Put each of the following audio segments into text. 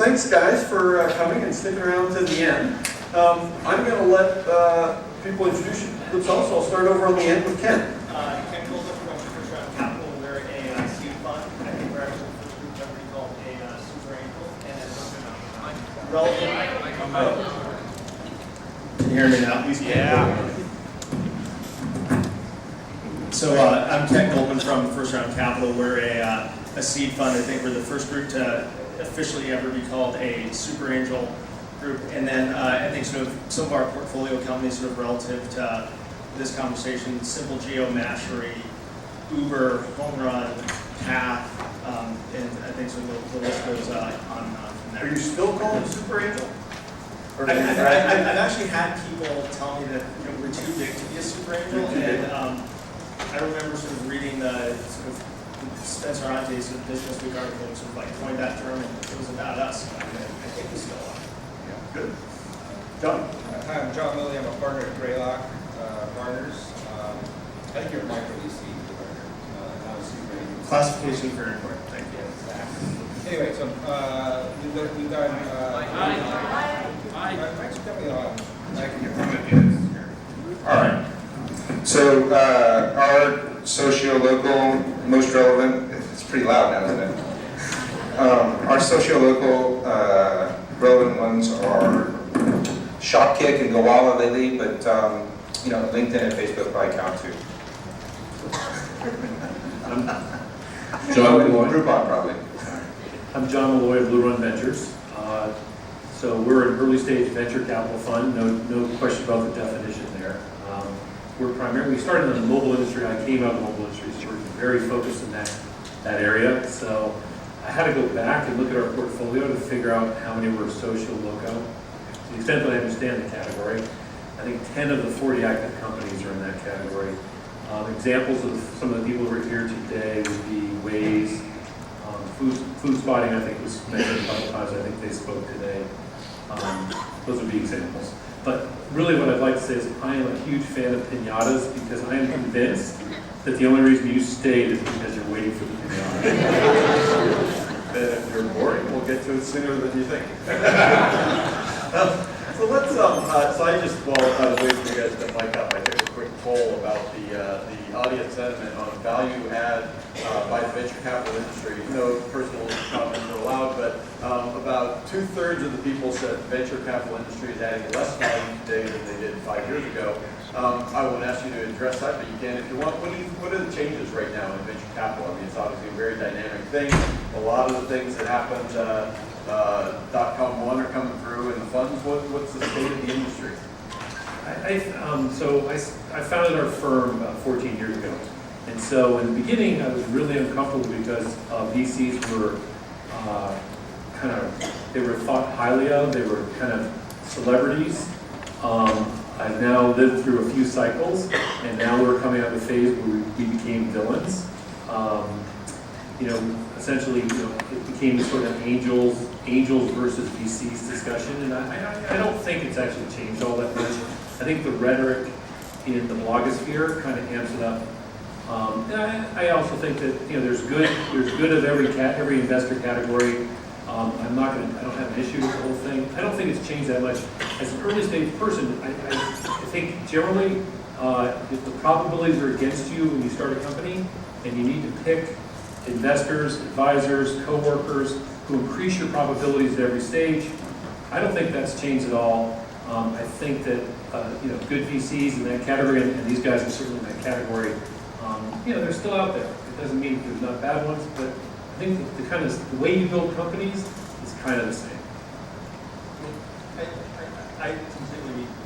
thanks guys for coming and sticking around to the end. I'm going to let people introduce themselves. I'll start over on the end with Ken. Ken Goldman from First Round Capital. We're a seed fund. I think we're actually the first group ever to be called a super angel. And relative. Can you hear me now? Yeah. So I'm Ken Goldman from First Round Capital. We're a seed fund. I think we're the first group to officially ever be called a super angel group. And then I think sort of some of our portfolio companies sort of relative to this conversation, Simple Geomachery, Uber, Home Run, Path, and I think sort of the list goes on from there. Are you still called a super angel? I've actually had people tell me that we're too big to be a super angel, and I remember sort of reading the sort of Spencer Ante's sort of Business Week article and sort of like coined that term, and it was about us. I think we still are. Yeah, good. John? Hi, I'm John Lilly. I'm a partner at Greylock Partners. I think you're a micro VC partner, not a super angel. Classification is very important. Thank you. Exactly. Anyway, so we've done. Mike's coming on. All right. So our socio-local, most relevant, it's pretty loud now, isn't it? Our socio-local relevant ones are Shopkick and Gowalla lately, but LinkedIn and Facebook probably count too. John Malloy. Groupon probably. I'm John Malloy of Blue Run Ventures. So we're an early stage venture capital fund. No question about the definition there. We started in the mobile industry. I came out of the mobile industry, so we're very focused in that area. So I had to go back and look at our portfolio to figure out how many were Social-Loco. To the extent that I understand the category, I think 10 of the 40 active companies are in that category. Examples of some of the people who are here today would be Waze, Food Spotting, I think was mentioned a couple times. I think they spoke today. Those would be examples. But really what I'd like to say is I am a huge fan of piñatas because I am convinced that the only reason you stayed is because you're waiting for the piñata. And if you're boring, we'll get to it sooner than you think. So let's, so I just, while I was waiting for you guys to mic up, I took a quick poll about the audience sentiment on value add by the venture capital industry. No personal comments are allowed, but about 2/3 of the people said the venture capital industry is adding less value today than they did 5 years ago. I won't ask you to address that, but you can if you want. What are the changes right now in venture capital? I mean, it's obviously a very dynamic thing. A lot of the things that happened .com 1 are coming through in the funds. What's the state of the industry? I founded our firm about 14 years ago. And so in the beginning, I was really uncomfortable because VCs were they were thought highly of. They were kind of celebrities. I've now lived through a few cycles, and now we're coming out of the phase where we became villains. Essentially, it became sort of angels versus VCs discussion, and I don't think it's actually changed all that much. I think the rhetoric in the blogosphere kind of amps it up. And I also think that there's good of every investor category. I don't have an issue with the whole thing. I don't think it's changed that much. As an early stage person, I think generally, if the probabilities are against you when you start a company, and you need to pick investors, advisors, co-workers who increase your probabilities at every stage, I don't think that's changed at all. I think that good VCs in that category, and these guys are certainly in that category, they're still out there. It doesn't mean there's not bad ones, but I think the way you build companies is kind of the same. I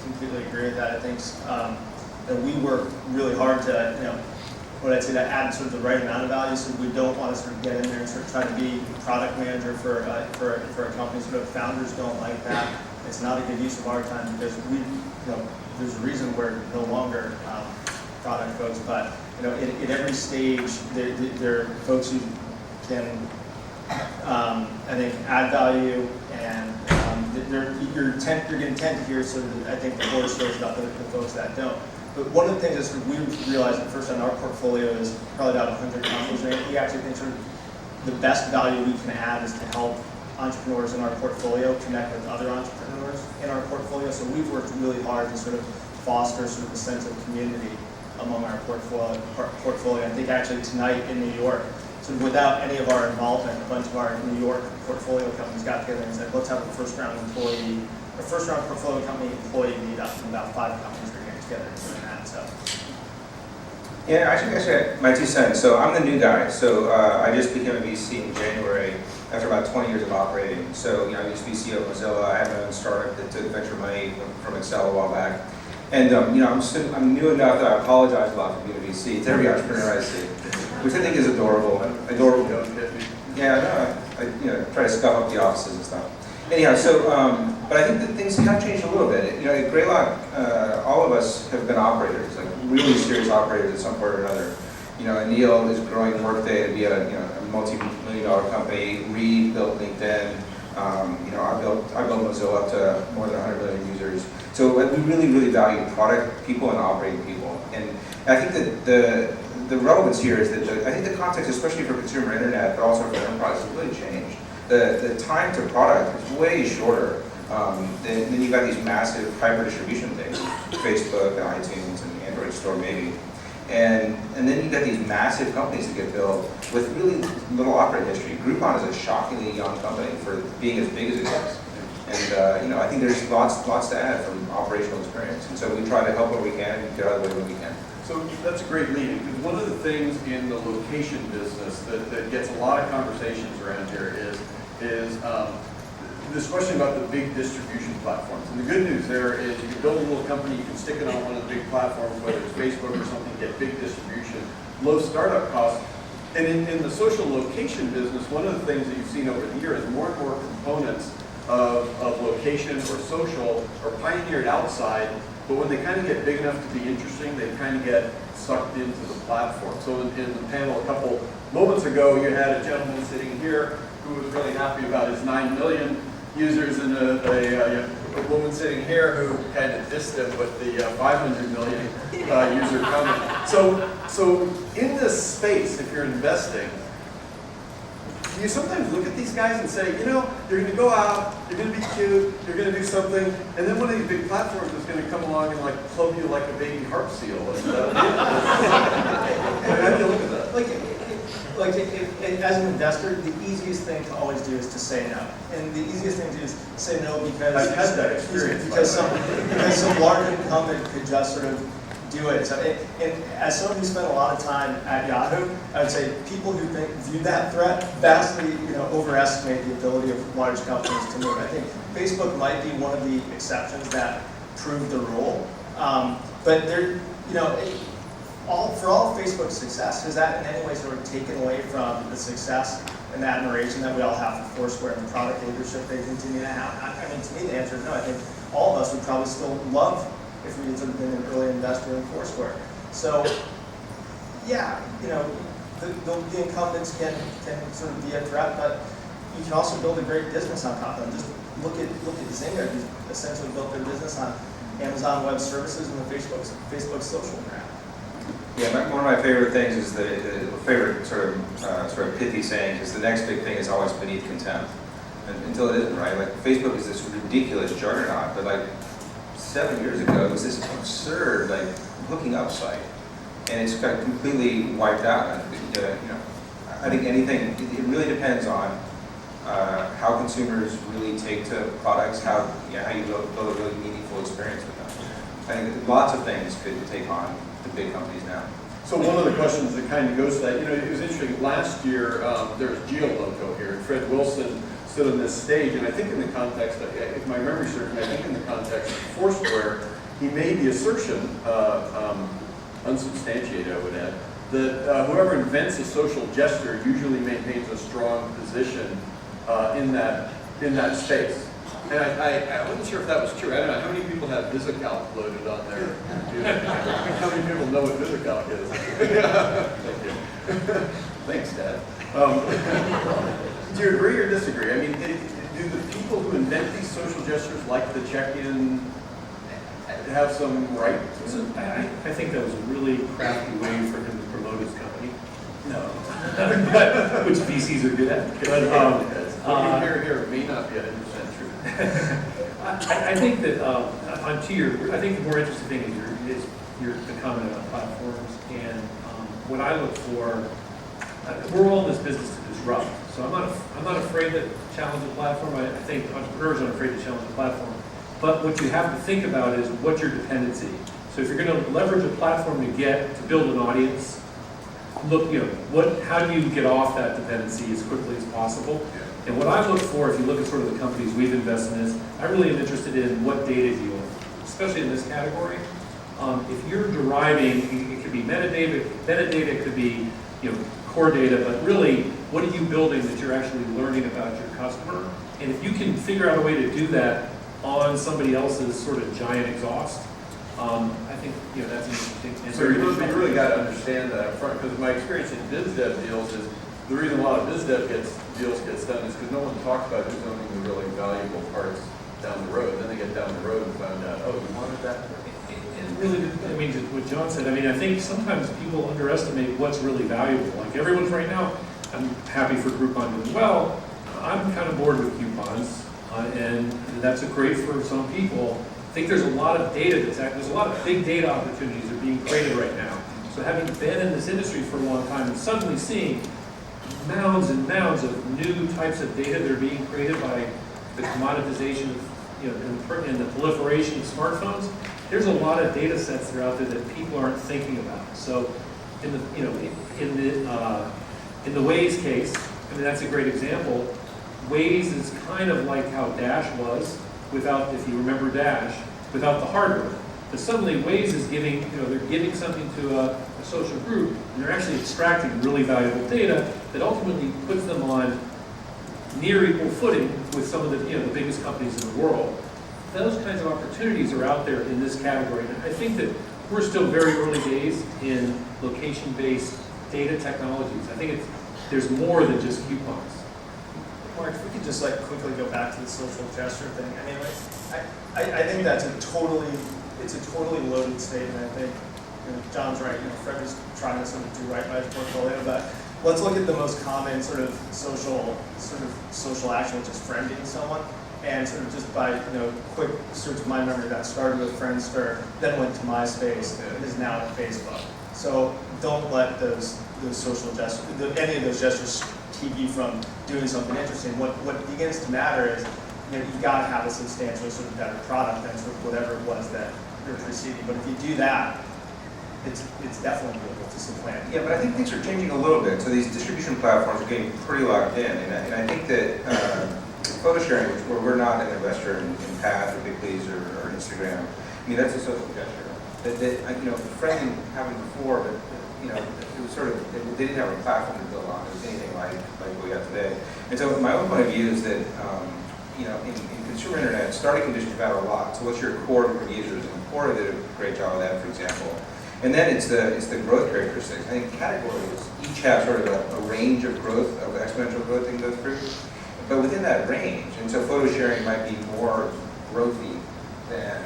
completely agree with that. I think that we work really hard to to add sort of the right amount of value. So we don't want to sort of get in there and sort of try to be product manager for a company. Sort of founders don't like that. It's not a good use of our time because there's a reason we're no longer product folks, but at every stage there are folks who can I think add value, and you're going to tend to hear sort of I think the horror stories about the folks that don't. But one of the things that we realized at first on our portfolio is probably about 100 companies. We actually think sort of the best value we can add is to help entrepreneurs in our portfolio connect with other entrepreneurs in our portfolio. So we've worked really hard to sort of foster sort of a sense of community among our portfolio. I think actually tonight in New York, sort of without any of our involvement, a bunch of our New York portfolio companies got together and said, let's have a first round portfolio company employee meetup, and about 5 companies are getting together and doing that. So. Yeah, actually, my 2 cents. So I'm the new guy. So I just became a VC in January after about 20 years of operating. So I used to be CEO of Mozilla. I had my own startup that took venture money from Excel a while back. And I'm new enough that I apologize a lot for being a VC to every entrepreneur I see, which I think is adorable. Yeah, I try to scuff up the offices and stuff. Anyhow, so but I think that things have changed a little bit. At Greylock, all of us have been operators, like really serious operators at some point or another. Anil is growing Workday to be a multi-million-dollar company. Reed built LinkedIn. I built Mozilla up to more than 100 million users. So we really, really value product people and operating people. And I think that the relevance here is that I think the context, especially for consumer internet, but also for enterprise, has really changed. The time to product is way shorter. Then you've got these massive hyper distribution things, Facebook and iTunes and the Android store maybe. And then you've got these massive companies that get built with really little operating history. Groupon is a shockingly young company for being as big as it is. And I think there's lots to add from operational experience. And so we try to help where we can and get out of the way when we can. So that's a great lead, because one of the things in the location business that gets a lot of conversations around here is this question about the big distribution platforms. And the good news there is you can build a little company, you can stick it on one of the big platforms, whether it's Facebook or something, get big distribution, low startup costs. And in the social location business, one of the things that you've seen over the years is more and more components of location or social are pioneered outside, but when they kind of get big enough to be interesting, they kind of get sucked into the platform. So in the panel a couple moments ago, you had a gentleman sitting here who was really happy about his 9 million users, and a woman sitting here who kind of dissed him with the 500 million user comment. So in this space, if you're investing, you sometimes look at these guys and say, you're going to go out, you're going to be cute, you're going to do something, and then one of these big platforms is going to come along and like club you like a baby harp seal. And, how do you look at that? As an investor, the easiest thing to always do is to say no. And the easiest thing to do is say no because I've had that experience. Because some large incumbent could just sort of do it. So, and as someone who spent a lot of time at Yahoo, I would say people who view that threat vastly, overestimate the ability of large companies to move. I think Facebook might be one of the exceptions that prove the rule. But there, for all of Facebook's success, has that in any way sort of taken away from the success and the admiration that we all have for Foursquare and the product leadership they continue to have? I mean, to me, the answer is no. I think all of us would probably still love if we had sort of been an early investor in Foursquare. So, yeah, the incumbents can sort of be a threat, but you can also build a great business on top of them. Just look at Zynga, who essentially built their business on Amazon Web Services and the Facebook social graph. Yeah, one of my favorite things is the favorite sort of pithy saying is the next big thing is always beneath contempt, until it isn't, right? Like Facebook is this ridiculous juggernaut, but like 7 years ago it was this absurd hooking up site, and it's got completely wiped out. I think anything, it really depends on how consumers really take to products, how you build a really meaningful experience with them. I think lots of things could take on the big companies now. So one of the questions that kind of goes to that, it was interesting, last year there was Social-Loco here, and Fred Wilson stood on this stage, and I think in the context, if my memory serves me, I think in the context of Foursquare, he made the assertion, unsubstantiated I would add, that whoever invents a social gesture usually maintains a strong position in that space. And I wasn't sure if that was true. I don't know, how many people have VisiCalc loaded on there? How many people know what VisiCalc is? Thank you. Thanks, Dad. Do you agree or disagree? I mean, do the people who invent these social gestures like the check-in have some right? I think that was a really crafty way for him to promote his company. No. Which VCs are good at. What you hear here may not be 100% true. I think that, I think the more interesting thing is the comment about platforms, and what I look for, we're all in this business to disrupt, so I'm not afraid to challenge a platform. I think entrepreneurs aren't afraid to challenge a platform, but what you have to think about is what's your dependency. So if you're going to leverage a platform to build an audience, look, how do you get off that dependency as quickly as possible? And what I look for, if you look at sort of the companies we've invested in, is I really am interested in what data do you own, especially in this category. If you're deriving, it could be metadata, it could be core data, but really, what are you building that you're actually learning about your customer? And if you can figure out a way to do that on somebody else's sort of giant exhaust, I think that's an interesting. So you really got to understand that up front, because my experience in biz dev deals is the reason a lot of biz dev deals gets done is because no one talks about who's owning the really valuable parts down the road. Then they get down the road and find out, oh, we wanted that. It really, just what John said, I think sometimes people underestimate what's really valuable. Like everyone's right now, I'm happy for Groupon doing well. I'm kind of bored with coupons, and that's great for some people. I think there's a lot of data there's a lot of big data opportunities that are being created right now. So having been in this industry for a long time and suddenly seeing mounds and mounds of new types of data that are being created by the commoditization of, and the proliferation of smartphones, there's a lot of data sets that are out there that people aren't thinking about. So in the Waze case, that's a great example. Waze is kind of like how Dash was without, if you remember Dash, without the hardware. But suddenly Waze is giving, they're giving something to a social group, and they're actually extracting really valuable data that ultimately puts them on near equal footing with some of the, the biggest companies in the world. Those kinds of opportunities are out there in this category. And I think that we're still very early days in location-based data technologies. I think there's more than just coupons. Mark, if we could just quickly go back to the social gesture thing. I think that's a totally loaded statement. I think John's right. Fred was trying to sort of do right by his portfolio, but let's look at the most common sort of social action, which is friending someone. And sort of just by quick search of my memory, that started with Friendster, then went to MySpace, and is now at Facebook. So don't let those social gestures, any of those gestures, keep you from doing something interesting. What begins to matter is you got to have a substantially sort of better product than sort of whatever it was that you're preceding. But if you do that, it's definitely doable to supplant. Yeah, but I think things are changing a little bit. So these distribution platforms are getting pretty locked in, and I think that photo sharing, where we're not an investor in Path or BigPlease or Instagram, that's a social gesture. That friending happened before, but it was sort of, they didn't have a platform to build on. It was anything like what we got today. And so my own point of view is that in consumer internet, starting conditions matter a lot. So what's your core group of users? And Quora did a great job of that, for example. And then it's the growth characteristics. I think categories each have sort of a range of growth, of exponential growth they can go through. But within that range, and so photo sharing might be more growthy than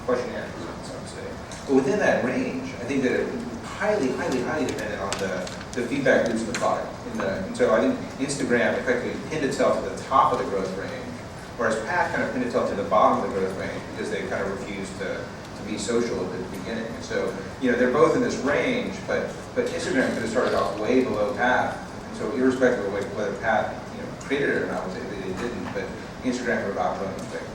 question and answers, so to say. But within that range, I think that it's highly dependent on the feedback loops in the product. And so I think Instagram effectively pinned itself to the top of the growth range, whereas Path kind of pinned itself to the bottom of the growth range because they kind of refused to be social at the beginning. And so they're both in this range, but Instagram could have started off way below Path. And so irrespective of whether Path created it or not, they didn't, but Instagram would have outgrown the thing.